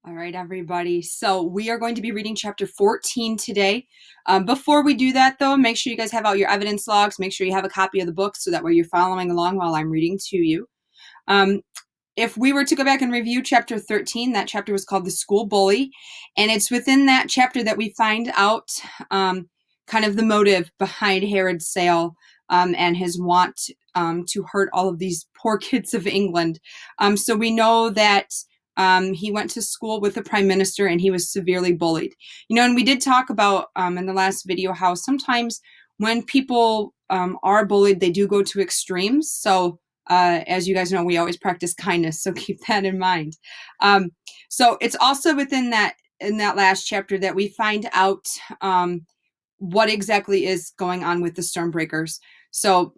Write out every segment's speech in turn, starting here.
All right, everybody. So we are going to be reading chapter 14 today. Before we do that, though, make sure you guys have out your evidence logs. Make sure you have a copy of the book so that way you're following along while I'm reading to you. If we were to go back and review chapter 13, that chapter was called The School Bully. And it's within that chapter that we find out kind of the motive behind Herod's sale and his want to hurt all of these poor kids of England. So we know that he went to school with the prime minister and he was severely bullied. And we did talk about in the last video how sometimes when people are bullied, they do go to extremes. So as you guys know, we always practice kindness, so keep that in mind. So it's also within that in that last chapter that we find out what exactly is going on with the Stormbreakers. So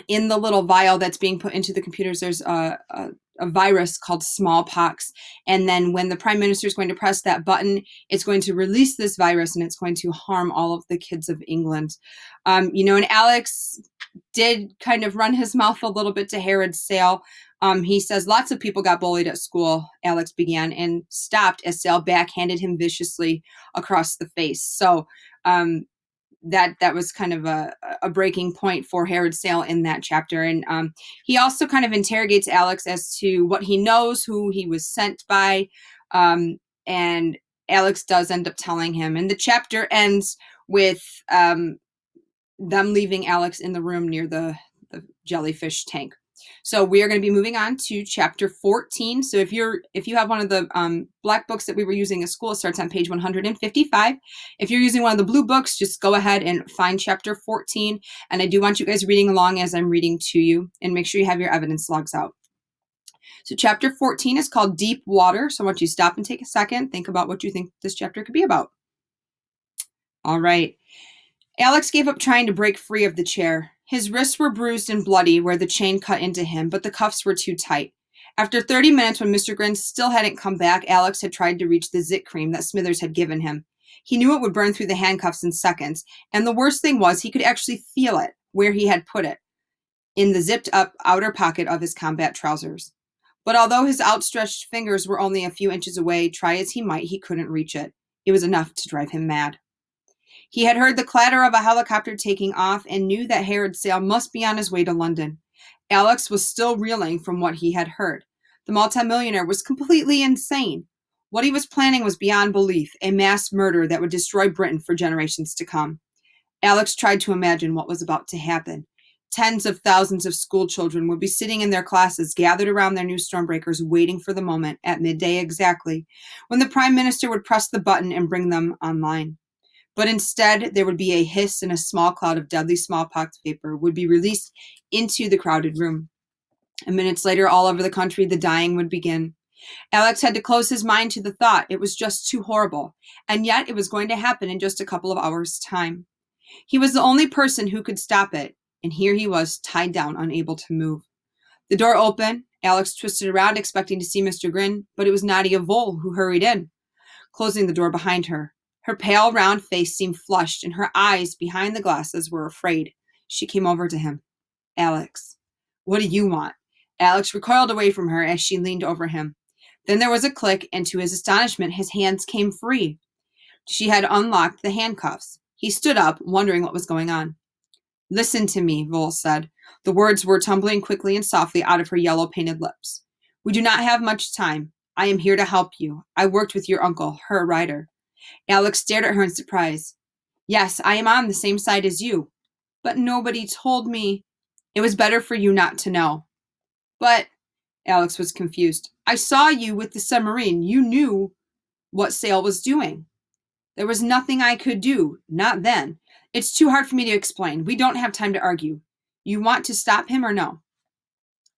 in the little vial that's being put into the computers, there's a virus called smallpox. And then when the prime minister is going to press that button, it's going to release this virus and it's going to harm all of the kids of England. And Alex did kind of run his mouth a little bit to Herod's sale. He says lots of people got bullied at school, Alex began, and stopped as Sale backhanded him viciously across the face. So that was kind of a breaking point for Herod's sale in that chapter. And he also kind of interrogates Alex as to what he knows, who he was sent by. And Alex does end up telling him. And the chapter ends with them leaving Alex in the room near the jellyfish tank. So we are going to be moving on to chapter 14. So if you have one of the black books that we were using at school, it starts on page 155. If you're using one of the blue books, just go ahead and find chapter 14. And I do want you guys reading along as I'm reading to you, and make sure you have your evidence logs out. So chapter 14 is called Deep Water. So I want you to stop and take a second, think about what you think this chapter could be about. All right. Alex gave up trying to break free of the chair. His wrists were bruised and bloody where the chain cut into him, but the cuffs were too tight. After 30 minutes, when Mr. Grin still hadn't come back, Alex had tried to reach the zit cream that Smithers had given him. He knew it would burn through the handcuffs in seconds, and the worst thing was he could actually feel it where he had put it, in the zipped-up outer pocket of his combat trousers. But although his outstretched fingers were only a few inches away, try as he might, he couldn't reach it. It was enough to drive him mad. He had heard the clatter of a helicopter taking off and knew that Herod's sale must be on his way to London. Alex was still reeling from what he had heard. The multimillionaire was completely insane. What he was planning was beyond belief, a mass murder that would destroy Britain for generations to come. Alex tried to imagine what was about to happen. Tens of thousands of school children would be sitting in their classes, gathered around their new Stormbreakers, waiting for the moment, at midday exactly, when the Prime Minister would press the button and bring them online. But instead, there would be a hiss and a small cloud of deadly smallpox vapor would be released into the crowded room. And minutes later, all over the country, the dying would begin. Alex had to close his mind to the thought. It was just too horrible. And yet, it was going to happen in just a couple of hours' time. He was the only person who could stop it. And here he was, tied down, unable to move. The door opened. Alex twisted around, expecting to see Mr. Grin, but it was Nadia Vole who hurried in, closing the door behind her. Her pale, round face seemed flushed, and her eyes, behind the glasses, were afraid. She came over to him. Alex, what do you want? Alex recoiled away from her as she leaned over him. Then there was a click, and to his astonishment, his hands came free. She had unlocked the handcuffs. He stood up, wondering what was going on. Listen to me, Vole said. The words were tumbling quickly and softly out of her yellow-painted lips. We do not have much time. I am here to help you. I worked with your uncle, Herr Ryder. Alex stared at her in surprise. Yes, I am on the same side as you. But nobody told me. It was better for you not to know. But, Alex was confused. I saw you with the submarine. You knew what Sale was doing. There was nothing I could do, not then. It's too hard for me to explain. We don't have time to argue. You want to stop him or no?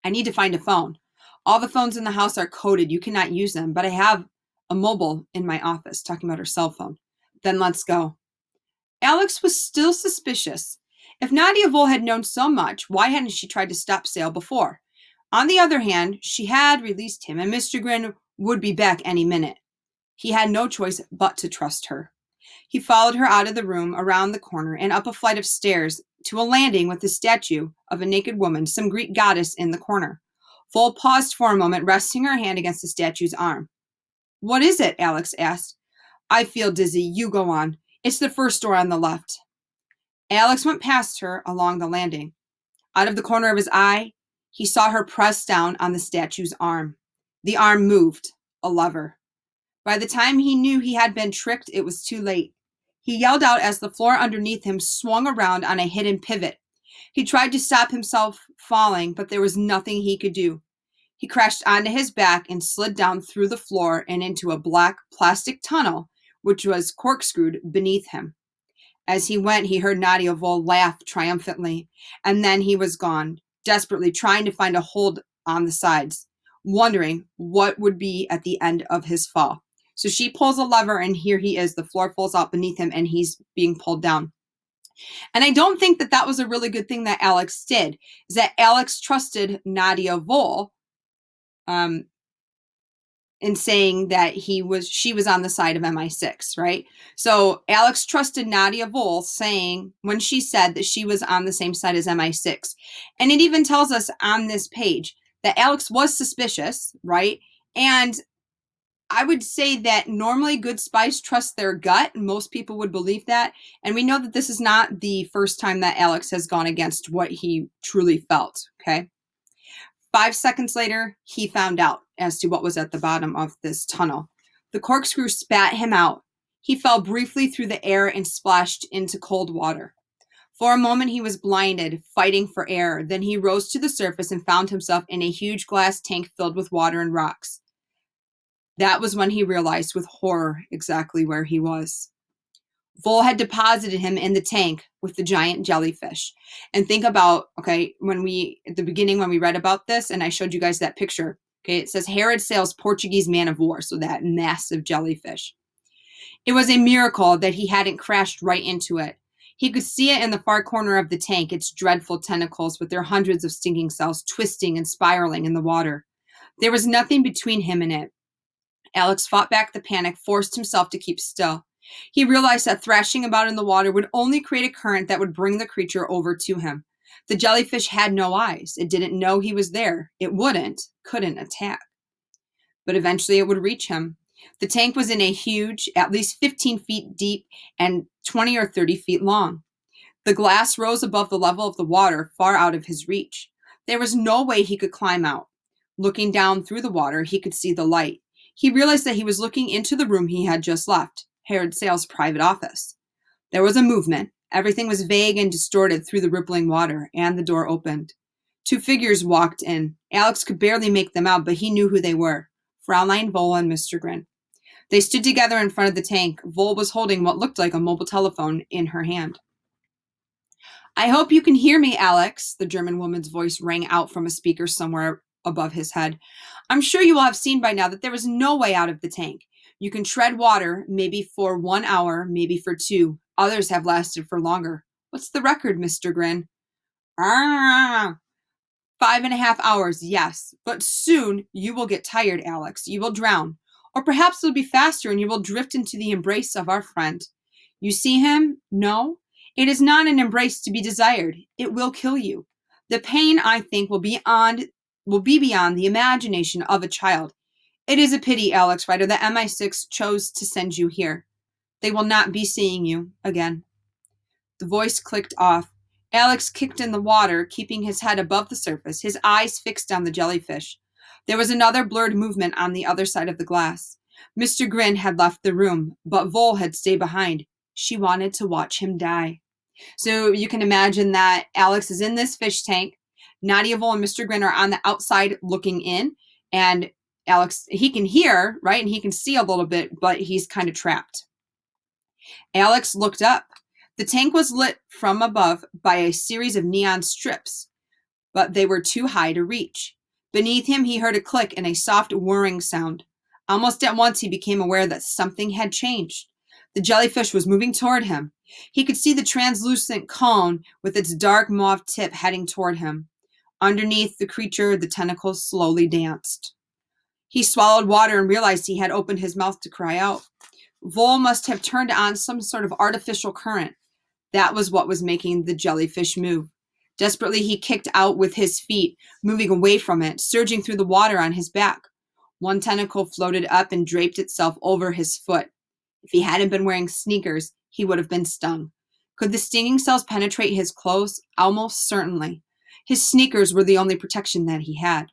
I need to find a phone. All the phones in the house are coded. You cannot use them, but I have a mobile in my office, talking about her cell phone. Then let's go. Alex was still suspicious. If Nadia Vole had known so much, why hadn't she tried to stop Sale before? On the other hand, she had released him, and Mr. Grin would be back any minute. He had no choice but to trust her. He followed her out of the room, around the corner, and up a flight of stairs to a landing with the statue of a naked woman, some Greek goddess, in the corner. Vole paused for a moment, resting her hand against the statue's arm. What is it? Alex asked. I feel dizzy. You go on. It's the first door on the left. Alex went past her along the landing. Out of the corner of his eye, he saw her press down on the statue's arm. The arm moved, a lever. By the time he knew he had been tricked, it was too late. He yelled out as the floor underneath him swung around on a hidden pivot. He tried to stop himself falling, but there was nothing he could do. He crashed onto his back and slid down through the floor and into a black plastic tunnel, which was corkscrewed beneath him. As he went, he heard Nadia Vol laugh triumphantly, and then he was gone, desperately trying to find a hold on the sides, wondering what would be at the end of his fall. So she pulls a lever, and here he is. The floor falls out beneath him, and he's being pulled down. And I don't think that that was a really good thing that Alex did, is that Alex trusted Nadia Vol in saying that she was on the side of MI6, right? So Alex trusted Nadia Vol saying when she said that she was on the same side as MI6. And it even tells us on this page that Alex was suspicious, right? And I would say that normally good spies trust their gut, and most people would believe that. And we know that this is not the first time that Alex has gone against what he truly felt, okay? 5 seconds later, he found out as to what was at the bottom of this tunnel. The corkscrew spat him out. He fell briefly through the air and splashed into cold water. For a moment, he was blinded, fighting for air. Then he rose to the surface and found himself in a huge glass tank filled with water and rocks. That was when he realized with horror exactly where he was. Vol had deposited him in the tank with the giant jellyfish. And think about, okay, at the beginning when we read about this, and I showed you guys that picture, okay, it says Herod sails Portuguese man of war, so that massive jellyfish. It was a miracle that he hadn't crashed right into it. He could see it in the far corner of the tank, its dreadful tentacles with their hundreds of stinging cells twisting and spiraling in the water. There was nothing between him and it. Alex fought back the panic, forced himself to keep still. He realized that thrashing about in the water would only create a current that would bring the creature over to him. The jellyfish had no eyes. It didn't know he was there. It couldn't attack. But eventually it would reach him. The tank was in a huge, at least 15 feet deep and 20 or 30 feet long. The glass rose above the level of the water, far out of his reach. There was no way he could climb out. Looking down through the water, he could see the light. He realized that he was looking into the room he had just left, Herod Sale's private office. There was a movement. Everything was vague and distorted through the rippling water, and the door opened. 2 figures walked in. Alex could barely make them out, but he knew who they were, Fraulein Vol and Mr. Grin. They stood together in front of the tank. Vol was holding what looked like a mobile telephone in her hand. I hope you can hear me, Alex, the German woman's voice rang out from a speaker somewhere above his head. I'm sure you will have seen by now that there is no way out of the tank. You can tread water, maybe for 1 hour, maybe for 2. Others have lasted for longer. What's the record, Mr. Grin? 5.5 hours, yes. But soon you will get tired, Alex. You will drown. Or perhaps it'll be faster and you will drift into the embrace of our friend. You see him? No? It is not an embrace to be desired. It will kill you. The pain, I think, will be beyond the imagination of a child. It is a pity, Alex Ryder, that MI6 chose to send you here. They will not be seeing you again. The voice clicked off. Alex kicked in the water, keeping his head above the surface, his eyes fixed on the jellyfish. There was another blurred movement on the other side of the glass. Mr. Grin had left the room, but Vol had stayed behind. She wanted to watch him die. So you can imagine that Alex is in this fish tank. Nadia Vol and Mr. Grin are on the outside looking in, and Alex, he can hear, right, and he can see a little bit, but he's kind of trapped. Alex looked up. The tank was lit from above by a series of neon strips, but they were too high to reach. Beneath him, he heard a click and a soft whirring sound. Almost at once, he became aware that something had changed. The jellyfish was moving toward him. He could see the translucent cone with its dark mauve tip heading toward him. Underneath the creature, the tentacles slowly danced. He swallowed water and realized he had opened his mouth to cry out. Vol must have turned on some sort of artificial current. That was what was making the jellyfish move. Desperately, he kicked out with his feet, moving away from it, surging through the water on his back. One tentacle floated up and draped itself over his foot. If he hadn't been wearing sneakers, he would have been stung. Could the stinging cells penetrate his clothes? Almost certainly. His sneakers were the only protection that he had.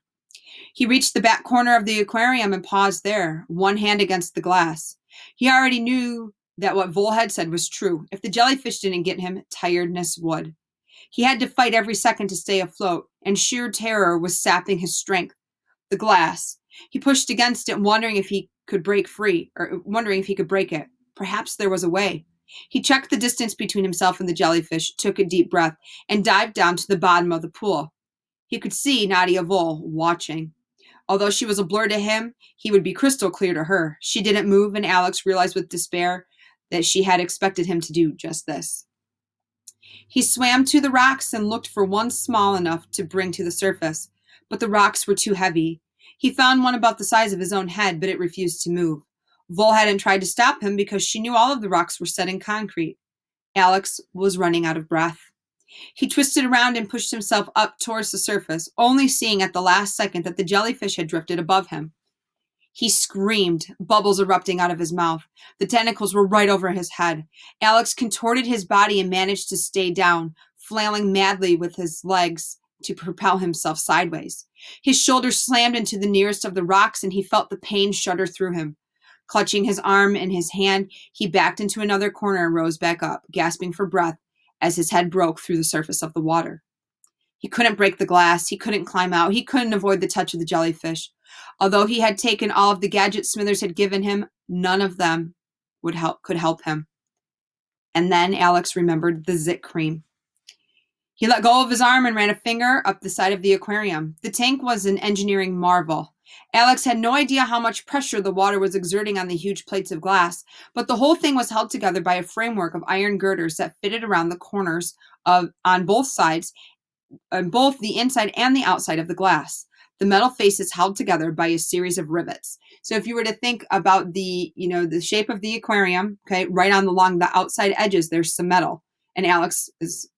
He reached the back corner of the aquarium and paused there, one hand against the glass. He already knew that what Vol had said was true. If the jellyfish didn't get him, tiredness would. He had to fight every second to stay afloat, and sheer terror was sapping his strength. The glass. He pushed against it, wondering if he could break it. Perhaps there was a way. He checked the distance between himself and the jellyfish, took a deep breath, and dived down to the bottom of the pool. He could see Nadia Vol watching. Although she was a blur to him, he would be crystal clear to her. She didn't move, and Alex realized with despair that she had expected him to do just this. He swam to the rocks and looked for one small enough to bring to the surface, but the rocks were too heavy. He found one about the size of his own head, but it refused to move. Vol hadn't tried to stop him because she knew all of the rocks were set in concrete. Alex was running out of breath. He twisted around and pushed himself up towards the surface, only seeing at the last second that the jellyfish had drifted above him. He screamed, bubbles erupting out of his mouth. The tentacles were right over his head. Alex contorted his body and managed to stay down, flailing madly with his legs to propel himself sideways. His shoulders slammed into the nearest of the rocks, and he felt the pain shudder through him. Clutching his arm in his hand, he backed into another corner and rose back up, gasping for breath as his head broke through the surface of the water. He couldn't break the glass. He couldn't climb out. He couldn't avoid the touch of the jellyfish. Although he had taken all of the gadgets Smithers had given him, none of them could help him. And then Alex remembered the Zit cream. He let go of his arm and ran a finger up the side of the aquarium. The tank was an engineering marvel. Alex had no idea how much pressure the water was exerting on the huge plates of glass, but the whole thing was held together by a framework of iron girders that fitted around the corners on both sides, on both the inside and the outside of the glass. The metal faces held together by a series of rivets. So if you were to think about the shape of the aquarium, okay, right along the outside edges, there's some metal. And Alex is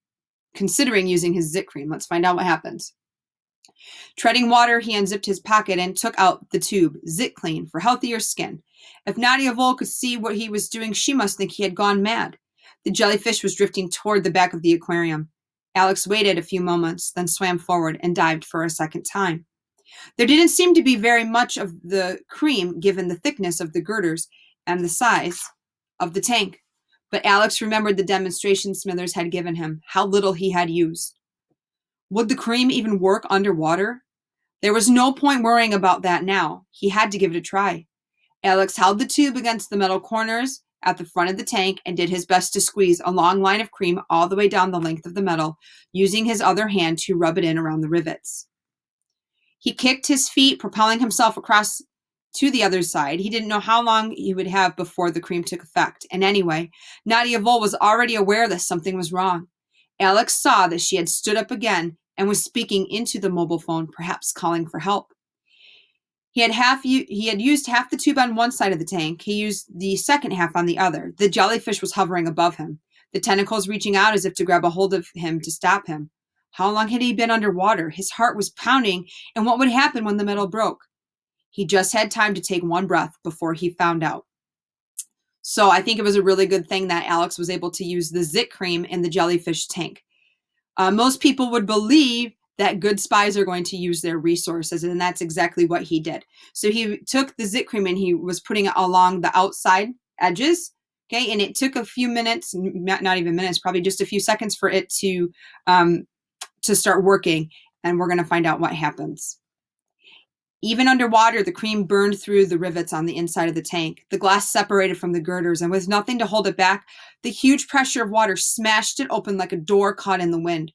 considering using his Zit cream. Let's find out what happens. Treading water, he unzipped his pocket and took out the tube, Zit Clean, for healthier skin. If Nadia Vol could see what he was doing, she must think he had gone mad. The jellyfish was drifting toward the back of the aquarium. Alex waited a few moments, then swam forward and dived for a second time. There didn't seem to be very much of the cream given the thickness of the girders and the size of the tank. But Alex remembered the demonstration Smithers had given him, how little he had used. Would the cream even work underwater? There was no point worrying about that now. He had to give it a try. Alex held the tube against the metal corners at the front of the tank and did his best to squeeze a long line of cream all the way down the length of the metal, using his other hand to rub it in around the rivets. He kicked his feet, propelling himself across to the other side. He didn't know how long he would have before the cream took effect. And anyway, Nadia Vol was already aware that something was wrong. Alex saw that she had stood up again and was speaking into the mobile phone, perhaps calling for help. He had used half the tube on one side of the tank. He used the second half on the other. The jellyfish was hovering above him, the tentacles reaching out as if to grab a hold of him to stop him. How long had he been underwater? His heart was pounding, and what would happen when the metal broke? He just had time to take one breath before he found out. So I think it was a really good thing that Alex was able to use the Zit cream in the jellyfish tank. Most people would believe that good spies are going to use their resources, and that's exactly what he did. So he took the Zit cream and he was putting it along the outside edges, okay? And it took a few minutes, not even minutes, probably just a few seconds for it to start working, and we're going to find out what happens. Even underwater, the cream burned through the rivets on the inside of the tank. The glass separated from the girders, and with nothing to hold it back, the huge pressure of water smashed it open like a door caught in the wind.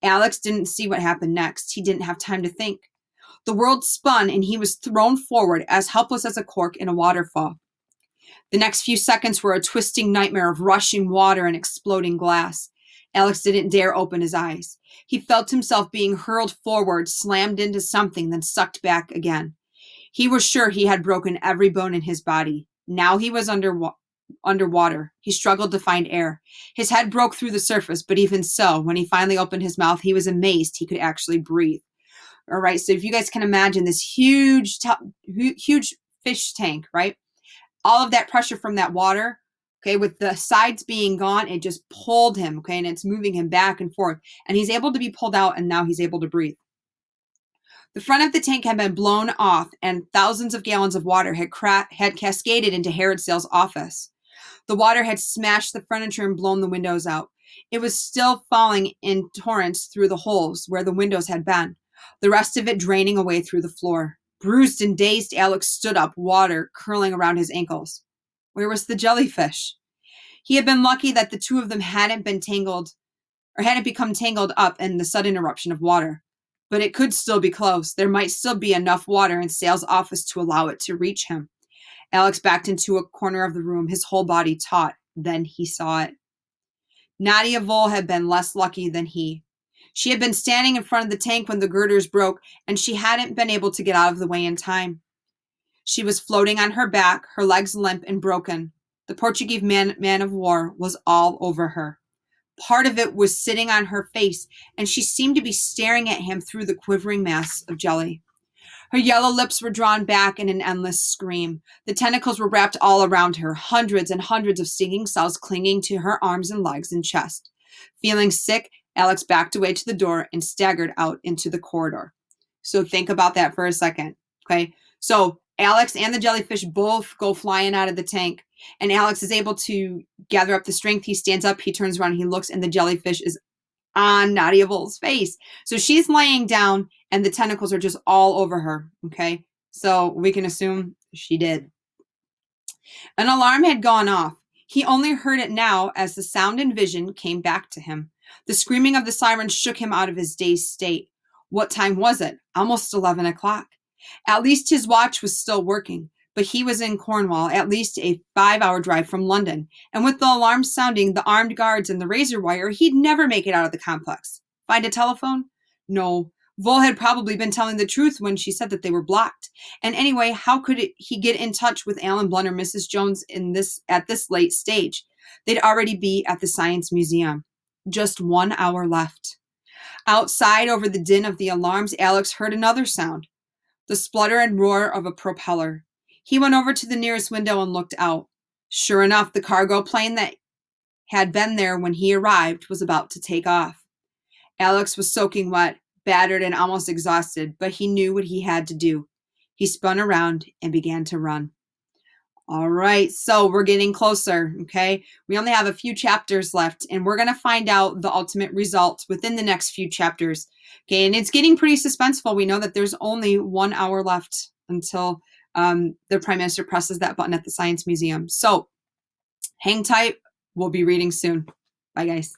Alex didn't see what happened next. He didn't have time to think. The world spun, and he was thrown forward, as helpless as a cork in a waterfall. The next few seconds were a twisting nightmare of rushing water and exploding glass. Alex didn't dare open his eyes. He felt himself being hurled forward, slammed into something, then sucked back again. He was sure he had broken every bone in his body. Now he was underwater. He struggled to find air. His head broke through the surface, but even so, when he finally opened his mouth, he was amazed he could actually breathe. All right. So if you guys can imagine this huge fish tank, right? All of that pressure from that water, okay, with the sides being gone, it just pulled him, okay, and it's moving him back and forth. And he's able to be pulled out, and now he's able to breathe. The front of the tank had been blown off, and thousands of gallons of water had cascaded into Herod Sale's office. The water had smashed the furniture and blown the windows out. It was still falling in torrents through the holes where the windows had been, the rest of it draining away through the floor. Bruised and dazed, Alex stood up, water curling around his ankles. Where was the jellyfish? He had been lucky that the two of them hadn't become tangled up in the sudden eruption of water. But it could still be close. There might still be enough water in Sale's office to allow it to reach him. Alex backed into a corner of the room, his whole body taut. Then he saw it. Nadia Vole had been less lucky than he. She had been standing in front of the tank when the girders broke, and she hadn't been able to get out of the way in time. She was floating on her back, her legs limp and broken. The Portuguese man of war was all over her. Part of it was sitting on her face, and she seemed to be staring at him through the quivering mass of jelly. Her yellow lips were drawn back in an endless scream. The tentacles were wrapped all around her, hundreds and hundreds of stinging cells clinging to her arms and legs and chest. Feeling sick, Alex backed away to the door and staggered out into the corridor. So think about that for a second, okay? So Alex and the jellyfish both go flying out of the tank, and Alex is able to gather up the strength. He stands up, he turns around, he looks, and the jellyfish is on Nadia Vole's face. So she's laying down, and the tentacles are just all over her, okay? So we can assume she did. An alarm had gone off. He only heard it now as the sound and vision came back to him. The screaming of the siren shook him out of his dazed state. What time was it? Almost 11 o'clock. At least his watch was still working, but he was in Cornwall, at least a 5-hour drive from London, and with the alarm sounding, the armed guards, and the razor wire, he'd never make it out of the complex. Find a telephone? No. Vole had probably been telling the truth when she said that they were blocked. And anyway, how could he get in touch with Alan Blunt or Mrs. Jones at this late stage? They'd already be at the Science Museum. Just 1 hour left. Outside, over the din of the alarms, Alex heard another sound, the splutter and roar of a propeller. He went over to the nearest window and looked out. Sure enough, the cargo plane that had been there when he arrived was about to take off. Alex was soaking wet, battered and almost exhausted, but he knew what he had to do. He spun around and began to run. All right, so we're getting closer, okay? We only have a few chapters left, and we're going to find out the ultimate result within the next few chapters. Okay, and it's getting pretty suspenseful. We know that there's only 1 hour left until the Prime Minister presses that button at the Science Museum. So hang tight. We'll be reading soon. Bye, guys.